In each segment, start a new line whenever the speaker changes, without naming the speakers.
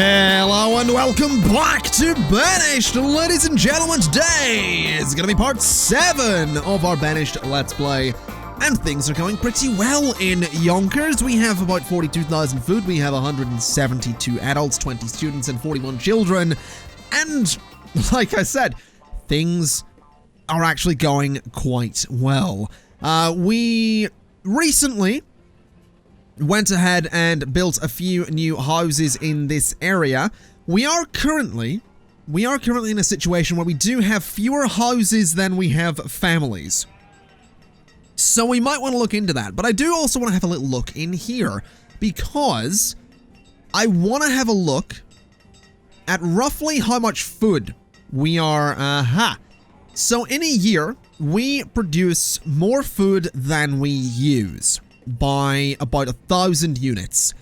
Hello and welcome back to Banished, ladies and gentlemen. Today is going to be part 7 of our Banished Let's Play, and things are going pretty well in Yonkers. We have about 42,000 food, we have 172 adults, 20 students, and 41 children, and like I said, things are actually going quite well. We recently went ahead and built a few new houses in this area. We are currently in a situation where we do have fewer houses than we have families. So we might want to look into that, but I do also want to have a little look in here because I want to have a look at roughly how much food we are, So in a year, we produce more food than we use by about 1,000 units.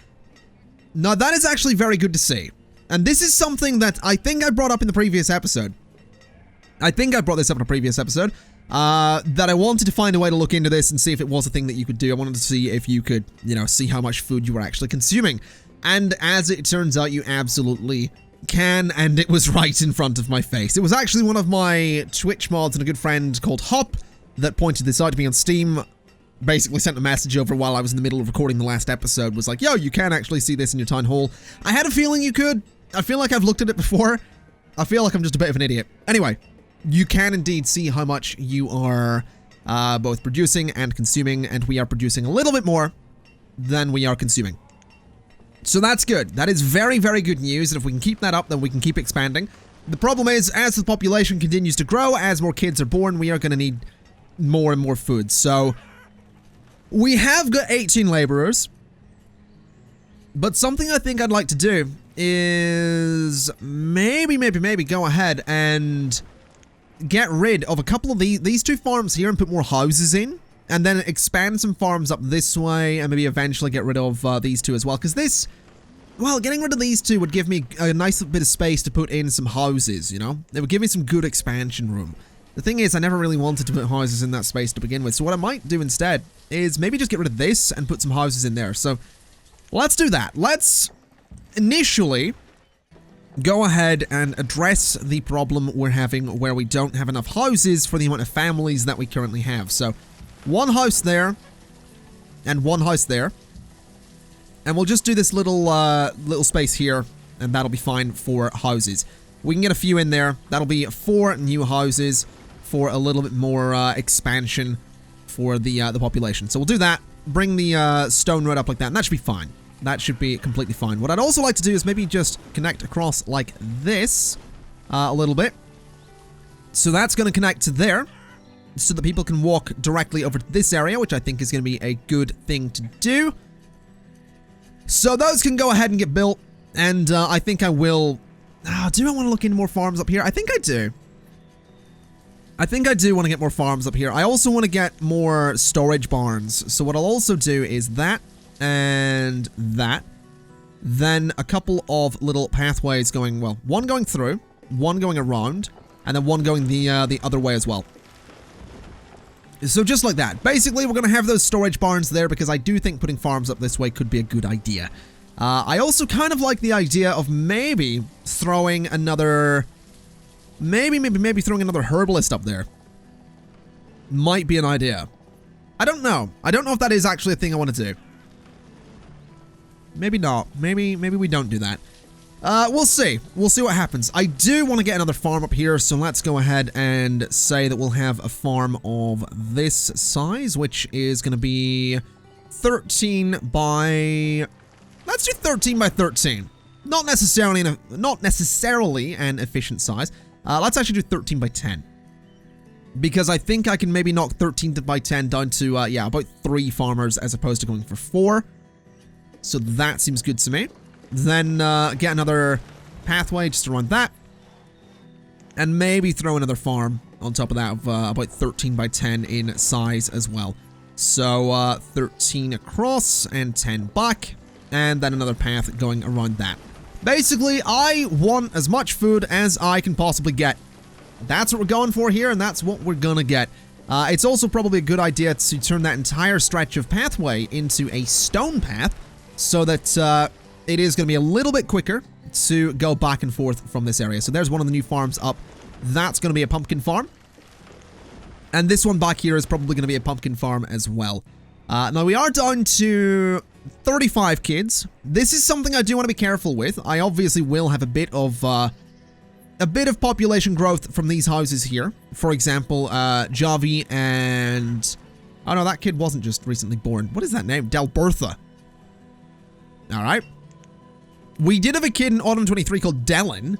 Now that is actually very good to see. And this is something that I think I brought up in the previous episode. I think I brought this up in a previous episode. That I wanted to find a way to look into this and see if it was a thing that you could do. I wanted to see if you could, see how much food you were actually consuming. And as it turns out, you absolutely can, and it was right in front of my face. It was actually one of my Twitch mods and a good friend called Hop that pointed this out to me on Steam. Basically sent a message over while I was in the middle of recording the last episode, was like, yo, you can actually see this in your town hall. I had a feeling you could. I feel like I've looked at it before. I feel like I'm just a bit of an idiot. Anyway, you can indeed see how much you are both producing and consuming, and we are producing a little bit more than we are consuming. So that's good. That is very, very good news, and if we can keep that up, then we can keep expanding. The problem is, as the population continues to grow, as more kids are born, we are going to need more and more food. So we have got 18 laborers, but something I think I'd like to do is maybe go ahead and get rid of a couple of these two farms here and put more houses in, and then expand some farms up this way, and maybe eventually get rid of these two as well, because this, well, getting rid of these two would give me a nice bit of space to put in some houses, It would give me some good expansion room. The thing is, I never really wanted to put houses in that space to begin with, so what I might do instead is maybe just get rid of this and put some houses in there. So let's do that. Let's initially go ahead and address the problem we're having where we don't have enough houses for the amount of families that we currently have. So one house there and one house there, and we'll just do this little space here, and that'll be fine for houses. We can get a few in there. That'll be 4 new houses for a little bit more expansion for the population. So we'll do that, bring the stone road up like that, and that should be fine. That should be completely fine. What I'd also like to do is maybe just connect across like this a little bit. So that's going to connect to there, so that people can walk directly over to this area, which I think is going to be a good thing to do. So those can go ahead and get built, and I think I will... do I want to look into more farms up here? I think I do. I think I do want to get more farms up here. I also want to get more storage barns. So what I'll also do is that and that. Then a couple of little pathways going, well, one going through, one going around, and then one going the other way as well. So just like that. Basically, we're going to have those storage barns there because I do think putting farms up this way could be a good idea. I also kind of like the idea of maybe throwing another... Maybe throwing another herbalist up there. Might be an idea. I don't know. I don't know if that is actually a thing I want to do. Maybe not. Maybe we don't do that. We'll see. We'll see what happens. I do want to get another farm up here, so let's go ahead and say that we'll have a farm of this size, which is going to be 13 by... Let's do 13 by 13. Not necessarily an efficient size. Let's actually do 13 by 10. Because I think I can maybe knock 13 by 10 down to, about 3 farmers as opposed to going for 4. So that seems good to me. Then get another pathway just around that. And maybe throw another farm on top of that of about 13 by 10 in size as well. So 13 across and 10 back. And then another path going around that. Basically, I want as much food as I can possibly get. That's what we're going for here, and that's what we're gonna get. It's also probably a good idea to turn that entire stretch of pathway into a stone path, so that it is gonna be a little bit quicker to go back and forth from this area. So there's one of the new farms up. That's going to be a pumpkin farm. And this one back here is probably going to be a pumpkin farm as well. Now, we are down to 35 kids. This is something I do want to be careful with. I obviously will have a bit of population growth from these houses here. For example, Javi and... Oh, no, that kid wasn't just recently born. What is that name? Delbertha. All right. We did have a kid in Autumn 23 called Dellen.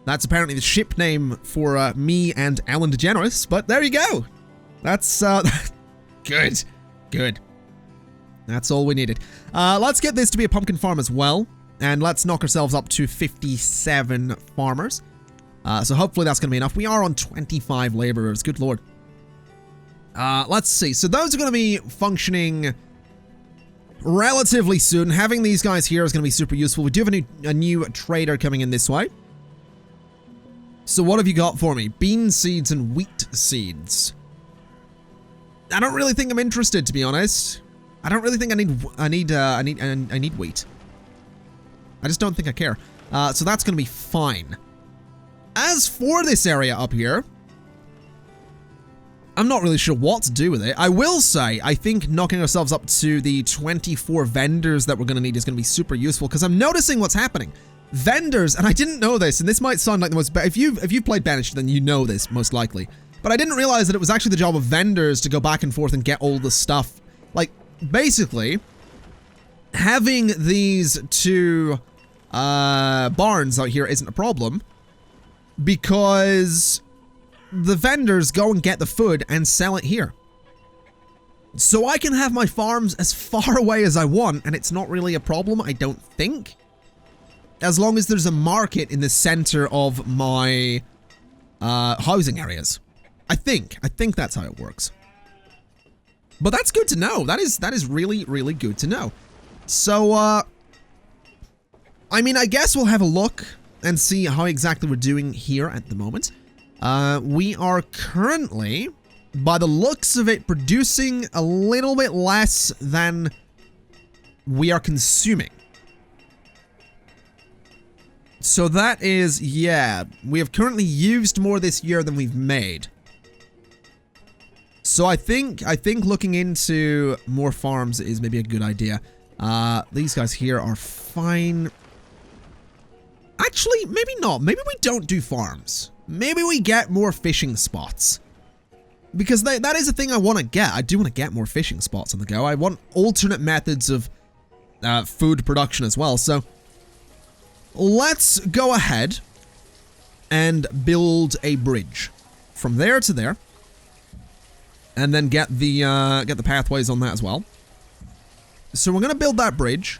That's apparently the ship name for me and Ellen DeGeneres, but there you go. That's good. Good. That's all we needed. Let's get this to be a pumpkin farm as well, and let's knock ourselves up to 57 farmers. So hopefully that's going to be enough. We are on 25 laborers. Good lord. Let's see. So those are going to be functioning relatively soon. Having these guys here is going to be super useful. We do have a new trader coming in this way. So what have you got for me? Bean seeds and wheat seeds. I don't really think I'm interested, to be honest. I don't really think I need wheat. I just don't think I care. So that's going to be fine. As for this area up here, I'm not really sure what to do with it. I will say, I think knocking ourselves up to the 24 vendors that we're going to need is going to be super useful, because I'm noticing what's happening. Vendors, and I didn't know this, and this might sound like the most... If you've played Banished, then you know this, most likely. But I didn't realize that it was actually the job of vendors to go back and forth and get all the stuff. Like, basically, having these two barns out here isn't a problem, because the vendors go and get the food and sell it here. So I can have my farms as far away as I want, and it's not really a problem, I don't think. As long as there's a market in the center of my housing areas. I think that's how it works. But that's good to know. That is really, really good to know. So, I mean, I guess we'll have a look and see how exactly we're doing here at the moment. We are currently, by the looks of it, producing a little bit less than we are consuming. So that is, yeah, we have currently used more this year than we've made. So I think looking into more farms is maybe a good idea. These guys here are fine. Actually, maybe not. Maybe we don't do farms. Maybe we get more fishing spots. Because that is a thing I want to get. I do want to get more fishing spots on the go. I want alternate methods of food production as well. So let's go ahead and build a bridge from there to there. And then get the pathways on that as well. So we're going to build that bridge.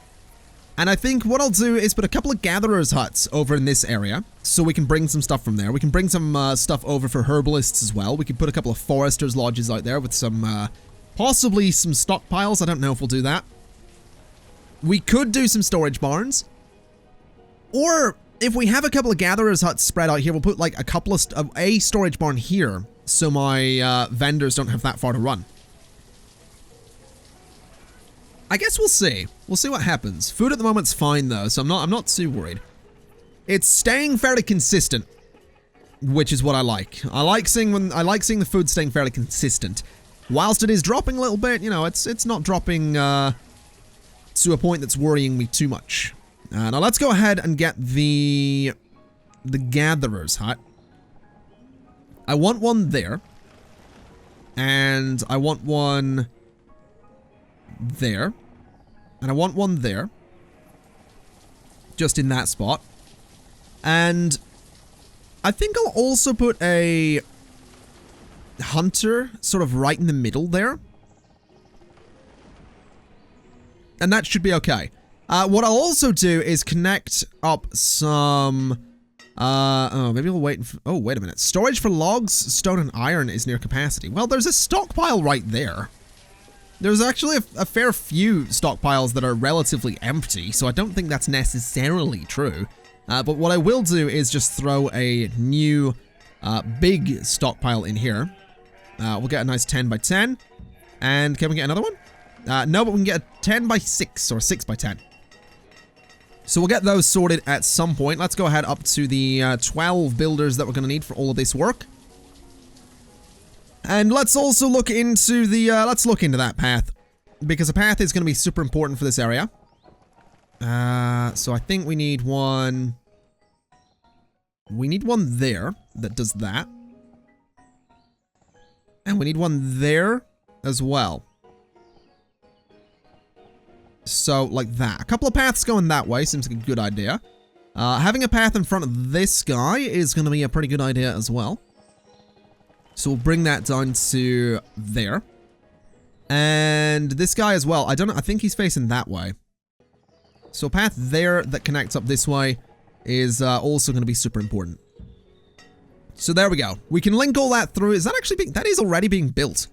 And I think what I'll do is put a couple of gatherers' huts over in this area, so we can bring some stuff from there. We can bring some stuff over for herbalists as well. We can put a couple of foresters' lodges out there with some, possibly some stockpiles. I don't know if we'll do that. We could do some storage barns. Or if we have a couple of gatherers' huts spread out here, we'll put like a storage barn here, so my vendors don't have that far to run. I guess we'll see. We'll see what happens. Food at the moment's fine though, so I'm not too worried. It's staying fairly consistent, which is what I like. I like seeing the food staying fairly consistent. Whilst it is dropping a little bit, you know, it's not dropping to a point that's worrying me too much. Now let's go ahead and get the gatherer's hut. I want one there. And I want one there. And I want one there. Just in that spot. And I think I'll also put a hunter sort of right in the middle there. And that should be okay. What I'll also do is connect up some... oh, maybe we'll wait. Oh, wait a minute. Storage for logs, stone, and iron is near capacity. Well, there's a stockpile right there. There's actually a fair few stockpiles that are relatively empty, so I don't think that's necessarily true. But what I will do is just throw a new big stockpile in here. We'll get a nice 10 by 10. And can we get another one? No, but we can get a 10 by 6 or 6 by 10. So we'll get those sorted at some point. Let's go ahead up to the 12 builders that we're going to need for all of this work. And let's also look into the, let's look into that path. Because a path is going to be super important for this area. So I think we need one... We need one there that does that. And we need one there as well. So, like that. A couple of paths going that way seems like a good idea. Having a path in front of this guy is going to be a pretty good idea as well. So we'll bring that down to there. And this guy as well. I don't know. I think he's facing that way. So a path there that connects up this way is also going to be super important. So there we go. We can link all that through. Is that actually being... That is already being built.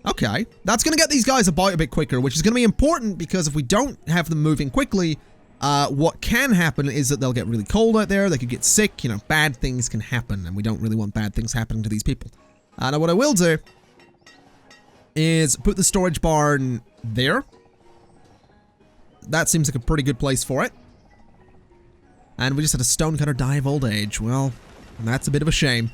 Okay. That's going to get these guys about a bit quicker, which is going to be important because if we don't have them moving quickly, what can happen is that they'll get really cold out there. They could get sick. You know, bad things can happen, and we don't really want bad things happening to these people. Now, what I will do is put the storage barn there. That seems like a pretty good place for it. And we just had a stonecutter die of old age. Well, that's a bit of a shame.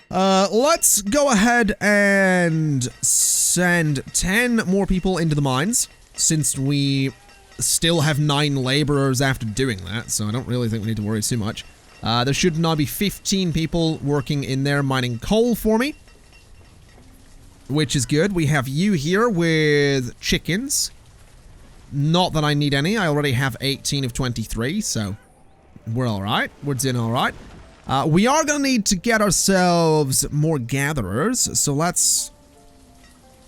Let's go ahead and send 10 more people into the mines, since we still have 9 laborers after doing that, so I don't really think we need to worry too much. There should now be 15 people working in there mining coal for me, which is good. We have you here with chickens. Not that I need any. I already have 18 of 23, so we're alright. We're doing alright. We are going to need to get ourselves more gatherers, so let's...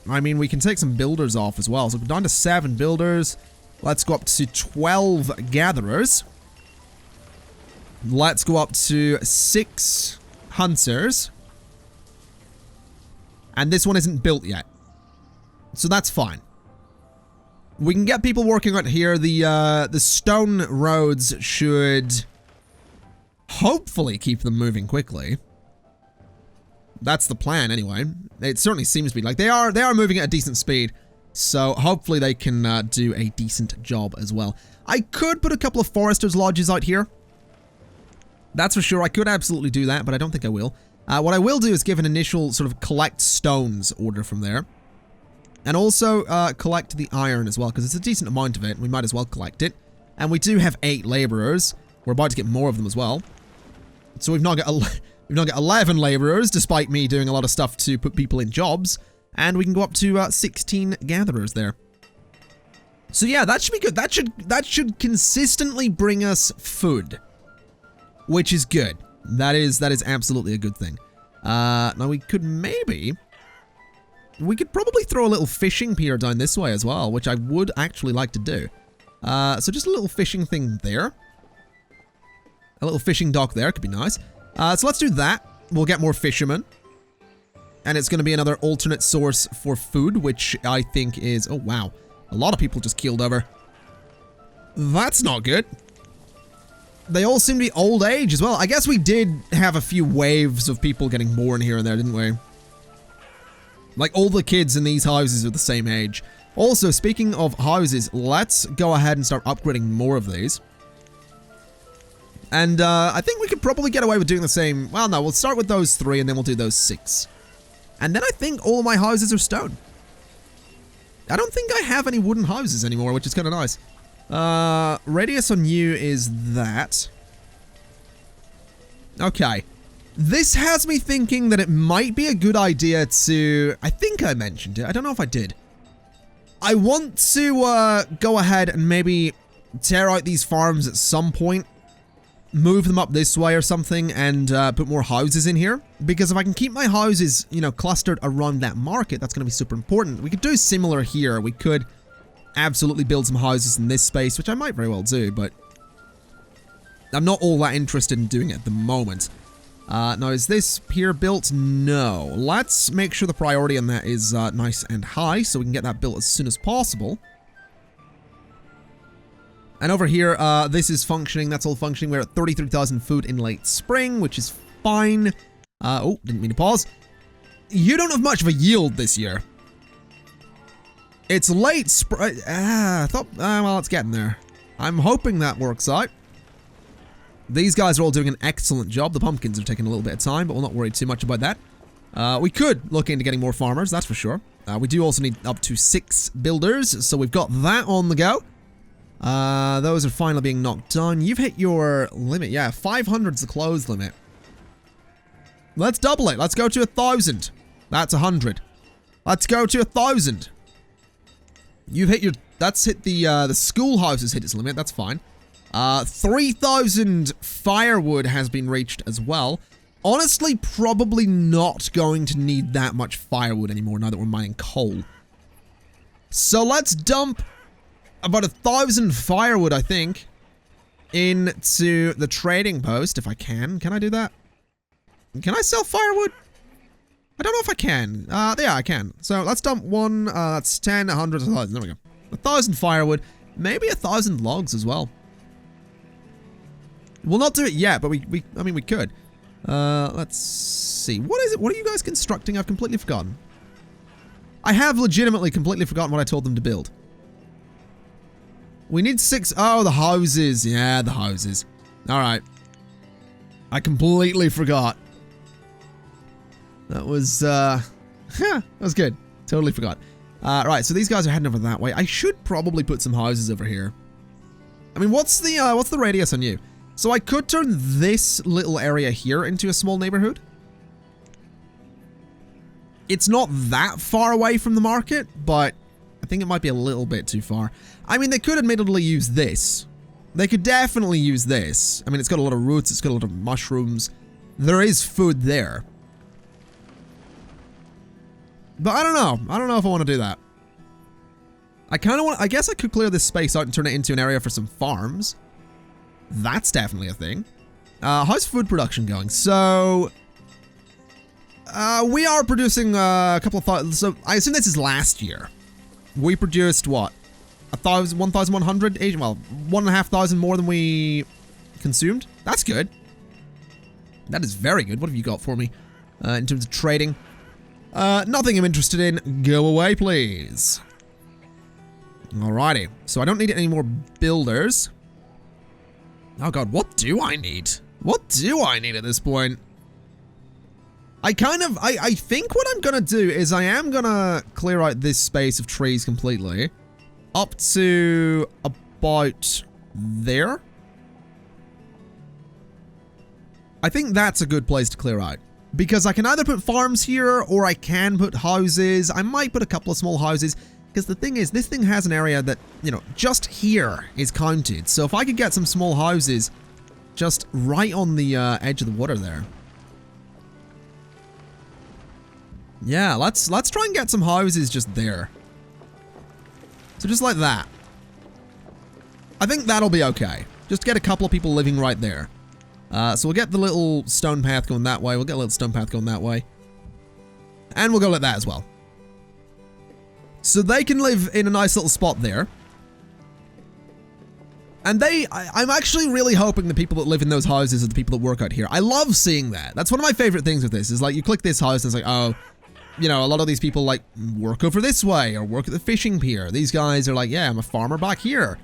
I mean, we can take some builders off as well. So we're down to 7 builders. Let's go up to 12 gatherers. Let's go up to 6 hunters. And this one isn't built yet. So that's fine. We can get people working out here. The stone roads should hopefully keep them moving quickly. That's the plan anyway. It certainly seems to be. Like, they are moving at a decent speed. So hopefully they can do a decent job as well. I could put a couple of foresters' lodges out here. That's for sure. I could absolutely do that, but I don't think I will. What I will do is give an initial sort of collect stones order from there. And also collect the iron as well, because it's a decent amount of it. We might as well collect it. And we do have 8 laborers. We're about to get more of them as well. So we've now got 11 laborers, despite me doing a lot of stuff to put people in jobs. And we can go up to 16 gatherers there. So yeah, that should be good. That should consistently bring us food, which is good. That is absolutely a good thing. Now we could probably throw a little fishing pier down this way as well, which I would actually like to do. So just a little fishing thing there. A little fishing dock there could be nice. So let's do that. We'll get more fishermen. And it's going to be another alternate source for food, which I think is... Oh, wow. A lot of people just keeled over. That's not good. They all seem to be old age as well. I guess we did have a few waves of people getting born here and there, didn't we? Like, all the kids in these houses are the same age. Also, speaking of houses, let's go ahead and start upgrading more of these. And I think we could probably get away with doing the same. Well, no, we'll start with those 3 and then we'll do those 6. And then I think all of my houses are stone. I don't think I have any wooden houses anymore, which is kind of nice. Radius on you is that. Okay. This has me thinking that it might be a good idea to... I think I mentioned it. I don't know if I did. I want to go ahead and maybe tear out these farms at some point. Move them up this way or something and put more houses in here. Because if I can keep my houses, you know, clustered around that market, that's going to be super important. We could do similar here. We could absolutely build some houses in this space, which I might very well do, but I'm not all that interested in doing it at the moment. Now, is this pier built? No. Let's make sure the priority on that is nice and high, so we can get that built as soon as possible. And over here, this is functioning. That's all functioning. We're at 33,000 food in late spring, which is fine. Oh, didn't mean to pause. You don't have much of a yield this year. It's late spring. I thought, well, it's getting there. I'm hoping that works out. These guys are all doing an excellent job. The pumpkins have taken a little bit of time, but we'll not worry too much about that. We could look into getting more farmers, that's for sure. We do also need up to 6 builders, so we've got that on the go. Those are finally being knocked down. You've hit your limit. Yeah, 500 is the close limit. Let's double it. Let's go to 1,000. That's 100. Let's go to 1,000. You've hit your... That's hit the schoolhouse has hit its limit. That's fine. 3,000 firewood has been reached as well. Honestly, probably not going to need that much firewood anymore now that we're mining coal. So let's dump about 1,000 firewood, I think, into the trading post, if I can. Can I do that? Can I sell firewood? I don't know if I can. Yeah, I can. So let's dump one. That's 10, 100, 1,000. There we go. 1,000 firewood. Maybe 1,000 logs as well. We'll not do it yet, but I mean, we could. Let's see. What is it? What are you guys constructing? I've completely forgotten. I have legitimately completely forgotten what I told them to build. We need 6. Oh, the houses. Yeah, the houses. All right. I completely forgot. That was, that was good. Totally forgot. Right, so these guys are heading over that way. I should probably put some houses over here. I mean, what's the radius on you? So I could turn this little area here into a small neighborhood. It's not that far away from the market, but I think it might be a little bit too far. I mean, they could admittedly use this. They could definitely use this. I mean, it's got a lot of roots, it's got a lot of mushrooms. There is food there. But I don't know. I don't know if I want to do that. I kind of want... I guess I could clear this space out and turn it into an area for some farms. That's definitely a thing. How's food production going? So... we are producing a couple of... So, I assume this is last year. We produced, what? 1,100? Well, 1,500 more than we consumed. That's good. That is very good. What have you got for me in terms of trading? Nothing I'm interested in. Go away, please. Alrighty. So I don't need any more builders. Oh god, what do I need? What do I need at this point? I think what I'm gonna do is I am gonna clear out this space of trees completely. Up to about there. I think that's a good place to clear out. Because I can either put farms here, or I can put houses. I might put a couple of small houses. Because the thing is, this thing has an area that, you know, just here is counted. So if I could get some small houses just right on the edge of the water there. Yeah, let's try and get some houses just there. So just like that. I think that'll be okay. Just get a couple of people living right there. So we'll get the little stone path going that way. We'll get a little stone path going that way. And we'll go like that as well. So they can live in a nice little spot there. And I'm actually really hoping the people that live in those houses are the people that work out here. I love seeing that. That's one of my favorite things with this, is like you click this house and it's like, oh, you know, a lot of these people like work over this way or work at the fishing pier. These guys are like, yeah, I'm a farmer back here.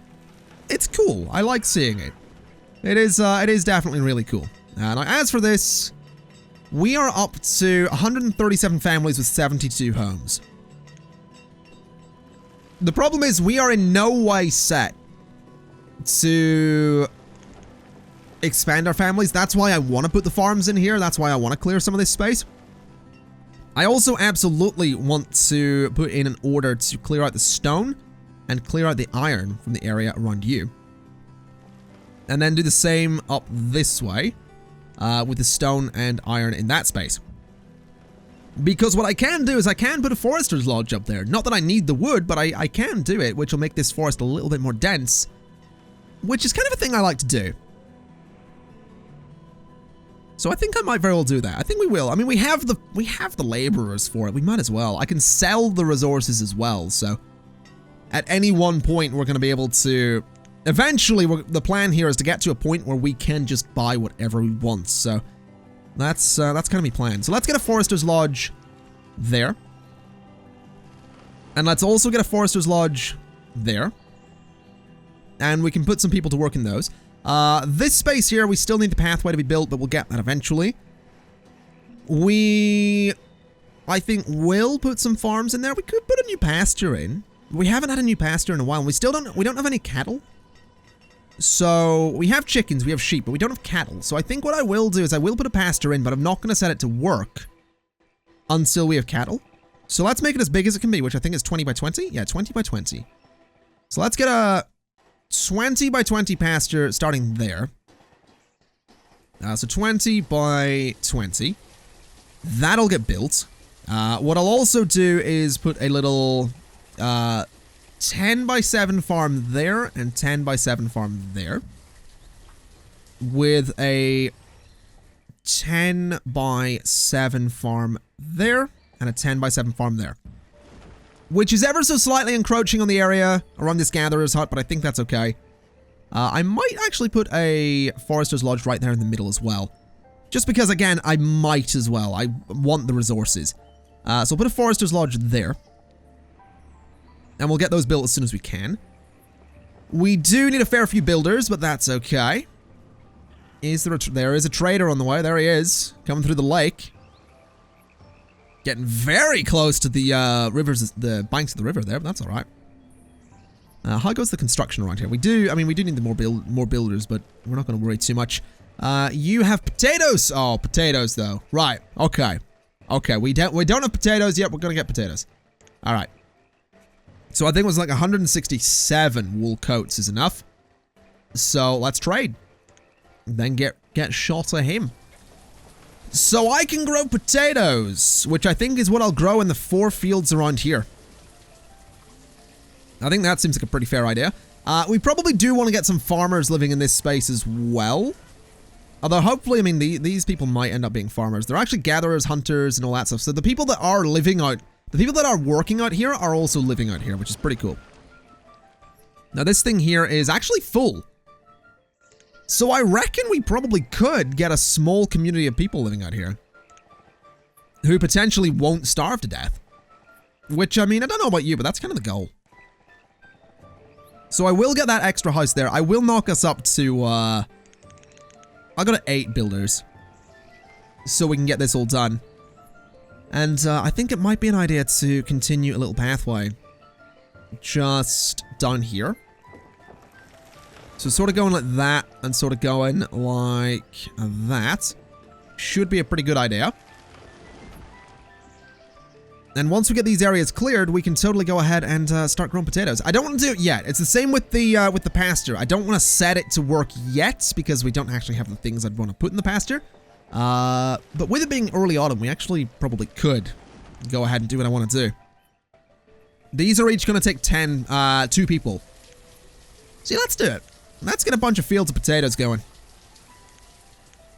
It's cool. I like seeing it. It is definitely really cool. Now, as for this, we are up to 137 families with 72 homes. The problem is we are in no way set to expand our families. That's why I want to put the farms in here. That's why I want to clear some of this space. I also absolutely want to put in an order to clear out the stone and clear out the iron from the area around you. And then do the same up this way with the stone and iron in that space. Because what I can do is I can put a forester's lodge up there. Not that I need the wood, but I can do it, which will make this forest a little bit more dense. Which is kind of a thing I like to do. So I think I might very well do that. I think we will. I mean, we have the laborers for it. We might as well. I can sell the resources as well. So at any one point, we're going to be able to... Eventually, the plan here is to get to a point where we can just buy whatever we want. So that's kind of my plan. So let's get a forester's lodge there. And let's also get a forester's lodge there. and we can put some people to work in those. This space here, we still need the pathway to be built, but we'll get that eventually. I think we'll put some farms in there. We could put a new pasture in. We haven't had a new pasture in a while. We don't have any cattle. So we have chickens, we have sheep, but we don't have cattle. So I think what I will do is I will put a pasture in, but I'm not going to set it to work until we have cattle. So let's make it as big as it can be, which I think is 20 by 20. Yeah, 20 by 20. So let's get a 20 by 20 pasture starting there. So 20 by 20. That'll get built. What I'll also do is put a little 10 by 7 farm there and 10 by 7 farm there. With a 10 by 7 farm there and a 10 by 7 farm there. Which is ever so slightly encroaching on the area around this gatherer's hut, but I think that's okay. I might actually put a forester's lodge right there in the middle as well. Just because, again, I might as well. I want the resources. So I'll put a forester's lodge there. And we'll get those built as soon as we can. We do need a fair few builders, but that's okay. There is a trader on the way. There he is. Coming through the lake. Getting very close to the the banks of the river there, but that's alright. How goes the construction around here? We do need the more builders, but we're not going to worry too much. You have potatoes. Oh, potatoes though. Right. Okay. Okay. We don't have potatoes yet. We're going to get potatoes. All right. So I think it was like 167 wool coats is enough. So let's trade. Then get shot at him. So I can grow potatoes, which I think is what I'll grow in the 4 fields around here. I think that seems like a pretty fair idea. We probably do want to get some farmers living in this space as well. Although hopefully, I mean, these people might end up being farmers. They're actually gatherers, hunters, and all that stuff. So the people that are living out, the people that are working out here are also living out here, which is pretty cool. Now this thing here is actually full. So I reckon we probably could get a small community of people living out here who potentially won't starve to death. Which, I mean, I don't know about you, but that's kind of the goal. So I will get that extra house there. I will knock us up to, I'll go to 8 builders. So we can get this all done. And I think it might be an idea to continue a little pathway. Just down here. So sort of going like that and sort of going like that. Should be a pretty good idea. And once we get these areas cleared, we can totally go ahead and start growing potatoes. I don't want to do it yet. It's the same with the pasture. I don't want to set it to work yet because we don't actually have the things I'd want to put in the pasture. But with it being early autumn, we actually probably could go ahead and do what I want to do. These are each going to take 2 people. See, let's do it. Let's get a bunch of fields of potatoes going.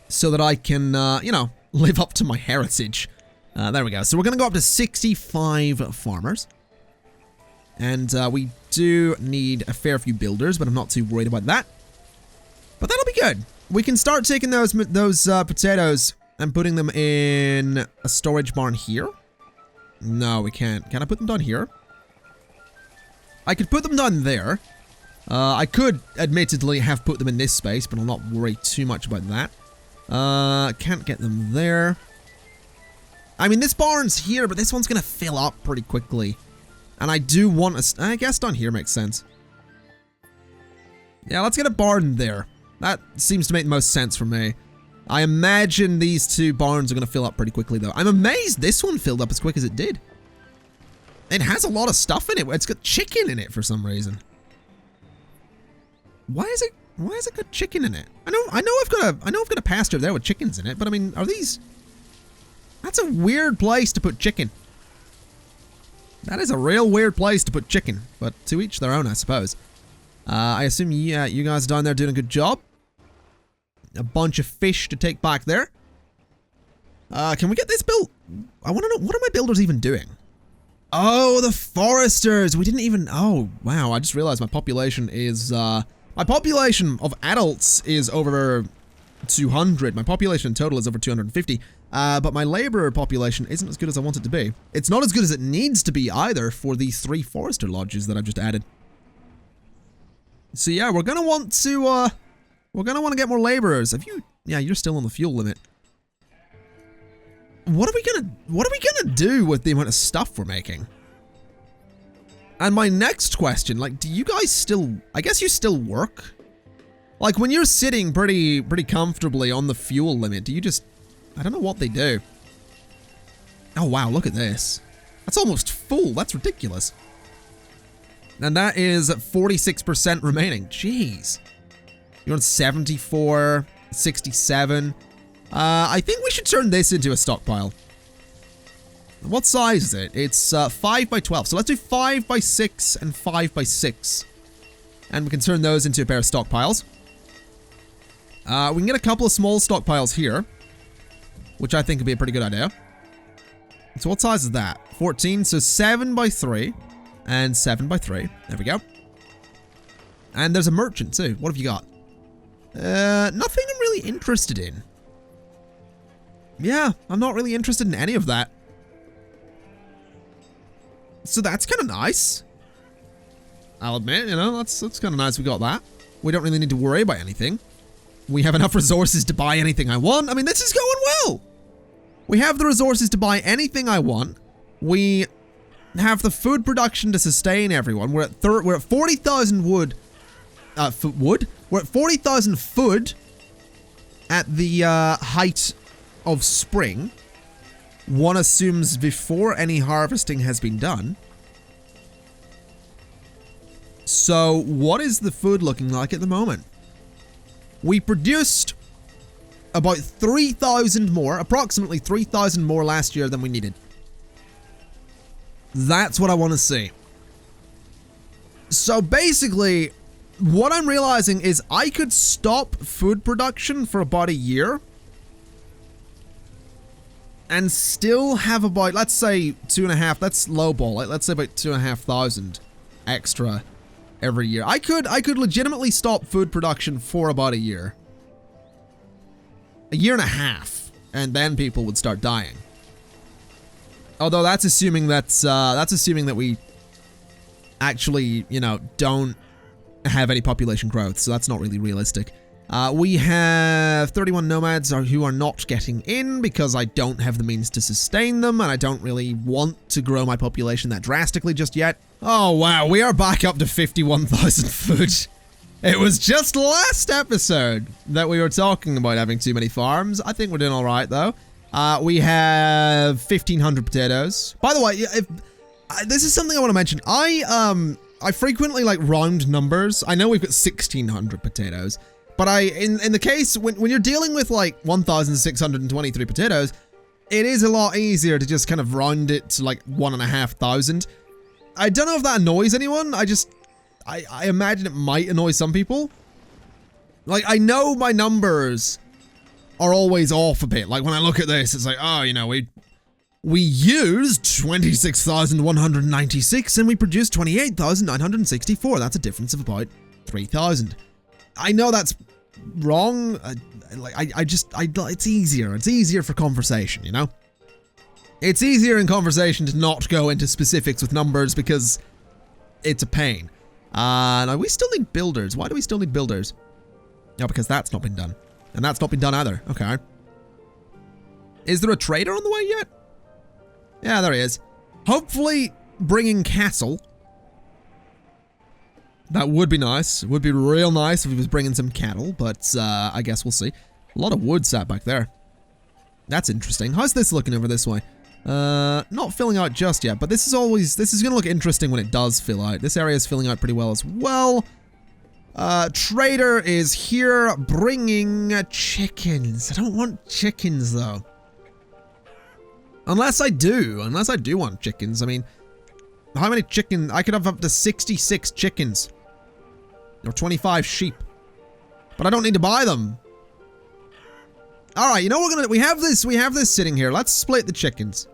So that I can, you know, live up to my heritage. There we go. So we're going to go up to 65 farmers. And we do need a fair few builders, but I'm not too worried about that. But that'll be good. We can start taking those potatoes and putting them in a storage barn here. No, we can't. Can I put them down here? I could put them down there. I could admittedly have put them in this space, but I'll not worry too much about that. Can't get them there. I mean, this barn's here, but this one's going to fill up pretty quickly. And I do want I guess down here makes sense. Yeah, let's get a barn there. That seems to make the most sense for me. I imagine these 2 barns are going to fill up pretty quickly, though. I'm amazed this one filled up as quick as it did. It has a lot of stuff in it. It's got chicken in it for some reason. Why has it got chicken in it? I know I've got a pasture there with chickens in it, but I mean, are these? That's a weird place to put chicken. That is a real weird place to put chicken, but to each their own, I suppose. I assume you guys down there doing a good job. A bunch of fish to take back there. Can we get this built? I want to know, what are my builders even doing? Oh, the foresters. We didn't even, oh, wow. I just realized my population is, my population of adults is over 200. My population in total is over 250. But my labor population isn't as good as I want it to be. It's not as good as it needs to be either for these 3 forester lodges that I've just added. So yeah, we're gonna want to get more laborers. Yeah, you're still on the fuel limit. What are we gonna do with the amount of stuff we're making? And my next question, like, do you guys still, I guess you still work? Like, when you're sitting pretty comfortably on the fuel limit, do you just, I don't know what they do. Oh wow, look at this. That's almost full, that's ridiculous. And that is 46% remaining, jeez. You're on 74, 67. I think we should turn this into a stockpile. What size is it? It's 5 by 12. So let's do 5 by 6 and 5 by 6. And we can turn those into a pair of stockpiles. We can get a couple of small stockpiles here, which I think would be a pretty good idea. So what size is that? 14, so 7 by 3 and 7 by 3. There we go. And there's a merchant too. What have you got? Nothing I'm really interested in. Yeah, I'm not really interested in any of that. So that's kind of nice. I'll admit, you know, that's kind of nice we got that. We don't really need to worry about anything. We have enough resources to buy anything I want. I mean, this is going well. We have the resources to buy anything I want. We have the food production to sustain everyone. We're at 40,000 wood. We're at 40,000 food at the height of spring. One assumes before any harvesting has been done. So what is the food looking like at the moment? We produced about 3,000 more, approximately 3,000 more last year than we needed. That's what I want to see. So basically, what I'm realizing is I could stop food production for about a year and still have about, let's say 2.5, that's lowball it, let's say about 2,500 extra every year. I could legitimately stop food production for about a year. A year and a half, and then people would start dying. Although that's assuming that we actually, you know, don't have any population growth, so that's not really realistic. We have 31 nomads who are not getting in because I don't have the means to sustain them, and I don't really want to grow my population that drastically just yet. Oh wow, we are back up to 51,000 food. It was just last episode that we were talking about having too many farms. I think we're doing all right though. We have 1,500 potatoes. By the way, this is something I want to mention. I frequently like round numbers. I know we've got 1,600 potatoes, but in the case when you're dealing with like 1,623 potatoes, it is a lot easier to just kind of round it to like 1,500. I don't know if that annoys anyone. I imagine it might annoy some people. Like, I know my numbers are always off a bit. Like, when I look at this, it's like, oh, you know, we used 26,196 and we produced 28,964. That's a difference of about 3,000. I know that's wrong. It's easier. It's easier for conversation, you know? It's easier in conversation to not go into specifics with numbers because it's a pain. Now we still need builders. Why do we still need builders? No, because that's not been done. And that's not been done either. Okay. Is there a trader on the way yet? Yeah, there he is. Hopefully bringing cattle. That would be nice. It would be real nice if he was bringing some cattle, but I guess we'll see. A lot of wood sat back there. That's interesting. How's this looking over this way? Not filling out just yet, but this is gonna look interesting when it does fill out. This area is filling out pretty well as well. Trader is here bringing chickens. I don't want chickens though. Unless I do want chickens. I mean, how many chickens? I could have up to 66 chickens. Or 25 sheep. But I don't need to buy them. Alright, you know what we have this sitting here. Let's split the chickens.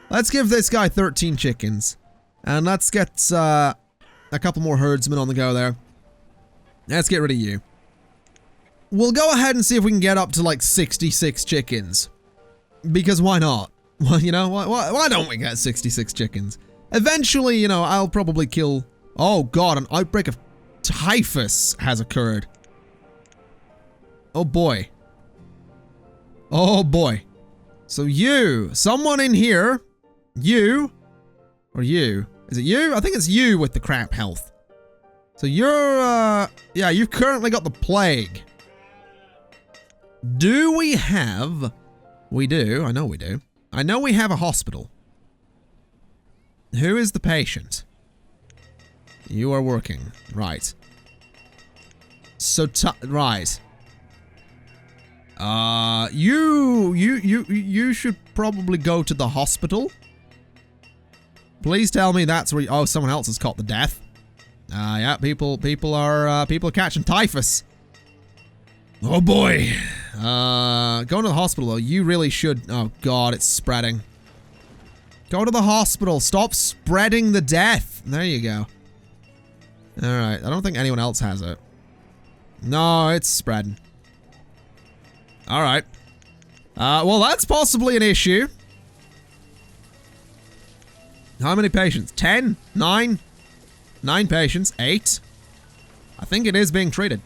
Let's give this guy 13 chickens. And let's get a couple more herdsmen on the go there. Let's get rid of you. We'll go ahead and see if we can get up to like 66 chickens. Because why not? Well, you know, why don't we get 66 chickens? Eventually, you know, I'll probably kill... Oh god, an outbreak of typhus has occurred. Oh boy. Oh boy. So you, someone in here, you, or you, is it you? I think it's you with the crap health. So you're, yeah, you've currently got the plague. Do we have, we do, I know we do. I know we have a hospital. Who is the patient? You are working, right. So, right. You should probably go to the hospital. Please tell me that's where oh, someone else has caught the death. Yeah, people are catching typhus. Oh boy. Going to the hospital though, you really should, oh god, it's spreading. Go to the hospital, stop spreading the death. There you go. Alright, I don't think anyone else has it. No, it's spreading. Alright. Well, that's possibly an issue. How many patients? 10? 9? 9 patients. 8? I think it is being treated.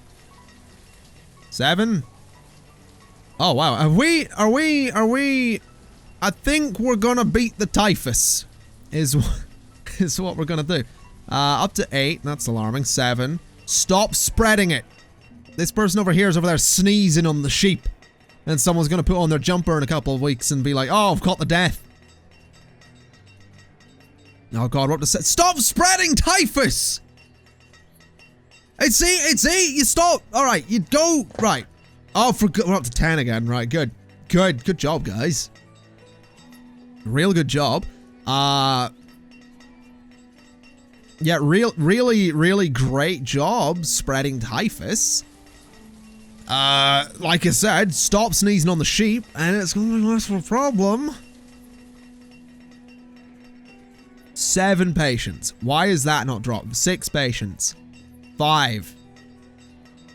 7? Oh, wow. Are we... I think we're gonna beat the typhus. Is what we're gonna do. Up to 8. That's alarming. 7. Stop spreading it. This person over here is over there sneezing on the sheep. And someone's gonna put on their jumper in a couple of weeks and be like, oh, I've caught the death. Oh god, we're up to stop spreading typhus! It's 8, you stop! Alright, you go, right. Oh, we're up to 10 again, right, good. Good job, guys. Real good job. Yeah, really great job spreading typhus. Like I said, stop sneezing on the sheep, and it's gonna be less of a problem. 7 patients. Why is that not dropped? 6 patients. 5.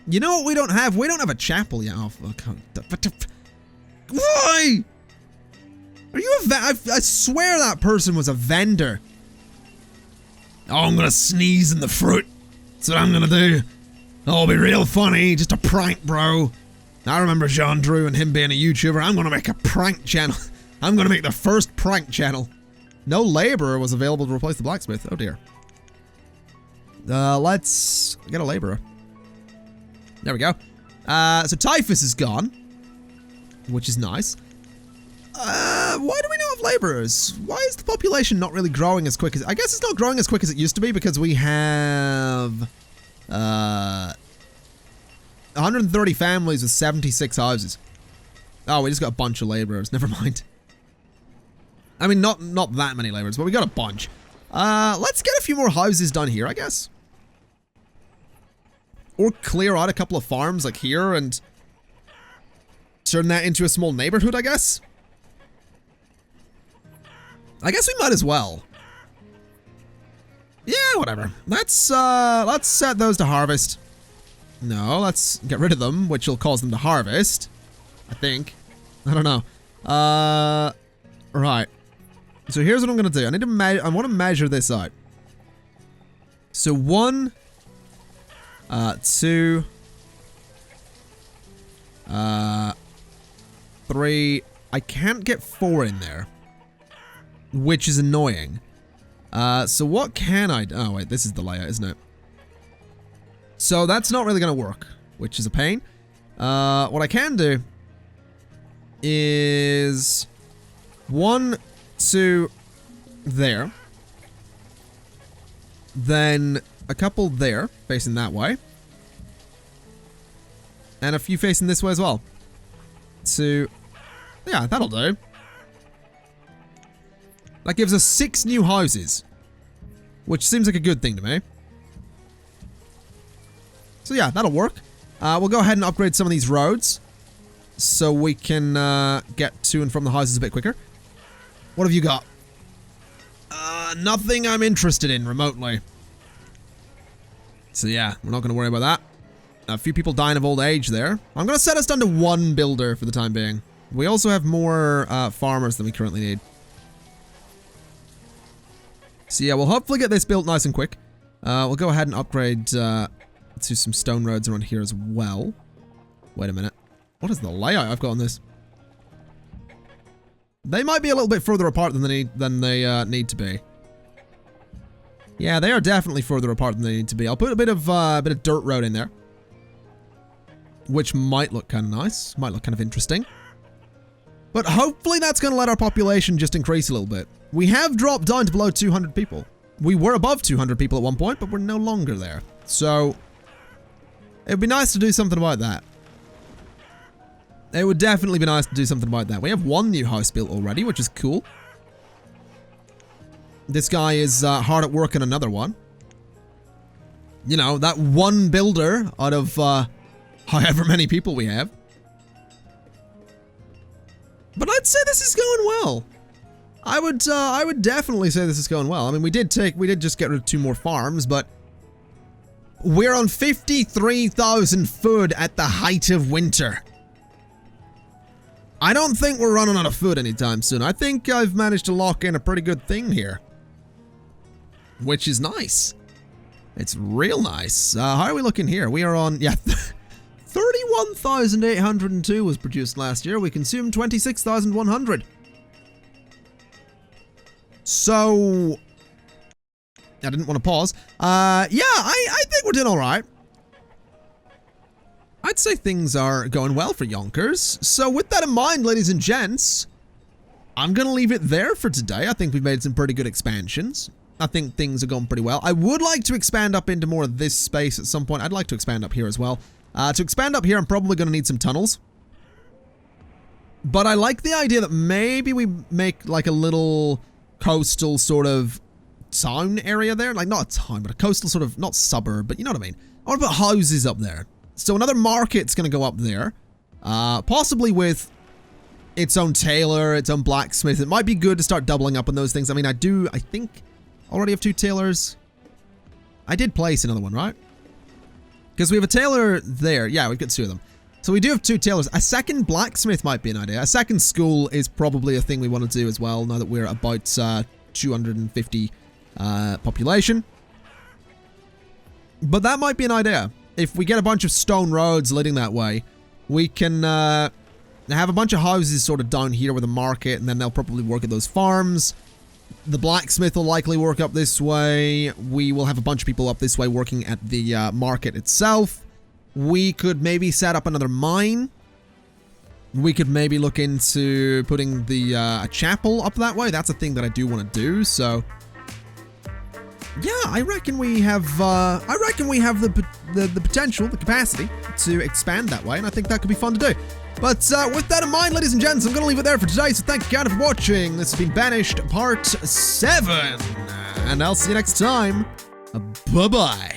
You know what we don't have? We don't have a chapel yet. Oh, why? Are you a I swear that person was a vendor. Oh, I'm gonna sneeze in the fruit. That's what I'm gonna do. Oh, it'll be real funny. Just a prank, bro. I remember Jean Drew and him being a YouTuber. I'm gonna make a prank channel. I'm gonna make the first prank channel. No laborer was available to replace the blacksmith. Oh dear. Let's get a laborer. There we go. So typhus is gone, which is nice. Why do we not have laborers? Why is the population not really growing as quick as... I guess it's not growing as quick as it used to be because we have... 130 families with 76 houses. Oh, we just got a bunch of laborers. Never mind. I mean, not that many laborers, but we got a bunch. Let's get a few more houses done here, I guess. Or clear out a couple of farms like here and turn that into a small neighborhood, I guess. I guess we might as well. Yeah, whatever. Let's set those to harvest. No, let's get rid of them, which will cause them to harvest. I think. I don't know. Right. So here's what I'm gonna do. I want to measure this out. So 1, 2, 3. I can't get 4 in there, which is annoying. So what can I do? Oh wait, this is the layout, isn't it? So that's not really gonna work, which is a pain. What I can do is 1, 2 there. Then a couple there, facing that way. And a few facing this way as well. 2. Yeah, that'll do. That gives us 6 new houses, which seems like a good thing to me. So yeah, that'll work. We'll go ahead and upgrade some of these roads so we can get to and from the houses a bit quicker. What have you got? Nothing I'm interested in remotely. So yeah, we're not going to worry about that. A few people dying of old age there. I'm going to set us down to 1 builder for the time being. We also have more farmers than we currently need. So yeah, we'll hopefully get this built nice and quick. We'll go ahead and upgrade Let's do some stone roads around here as well. Wait a minute. What is the layout I've got on this? They might be a little bit further apart than they need to be. Yeah, they are definitely further apart than they need to be. I'll put a bit of dirt road in there, which might look kind of nice. Might look kind of interesting. But hopefully that's going to let our population just increase a little bit. We have dropped down to below 200 people. We were above 200 people at one point, but we're no longer there. So it'd be nice to do something about that. It would definitely be nice to do something about that. We have one new house built already, which is cool. This guy is hard at work on another one. You know, that one builder out of however many people we have. But I'd say this is going well. I would definitely say this is going well. I mean, we did just get rid of 2 more farms, but we're on 53,000 food at the height of winter. I don't think we're running out of food anytime soon. I think I've managed to lock in a pretty good thing here, which is nice. It's real nice. How are we looking here? We are on, yeah, 31,802 was produced last year. We consumed 26,100. So, I didn't want to pause. Yeah, I think we're doing all right. I'd say things are going well for Yonkers. So with that in mind, ladies and gents, I'm going to leave it there for today. I think we've made some pretty good expansions. I think things are going pretty well. I would like to expand up into more of this space at some point. I'd like to expand up here as well. To expand up here, I'm probably going to need some tunnels. But I like the idea that maybe we make like a little coastal sort of town area there. Like not a town, but a coastal sort of, not suburb, but you know what I mean. I want to put houses up there. So another market's going to go up there, possibly with its own tailor, its own blacksmith. It might be good to start doubling up on those things. I mean, I think, already have 2 tailors. I did place another one, right? Because we have a tailor there. Yeah, we've got 2 of them. So we do have 2 tailors. A second blacksmith might be an idea. A second school is probably a thing we want to do as well, now that we're about 250 population. But that might be an idea. If we get a bunch of stone roads leading that way, we can have a bunch of houses sort of down here with a market, and then they'll probably work at those farms. The blacksmith will likely work up this way. We will have a bunch of people up this way working at the market itself. We could maybe set up another mine. We could maybe look into putting the a chapel up that way. That's a thing that I do want to do, so... Yeah, I reckon we have the potential, the capacity to expand that way, and I think that could be fun to do. But with that in mind, ladies and gents, I'm going to leave it there for today, so thank you for watching. This has been Banished Part 7, and I'll see you next time. Bye-bye.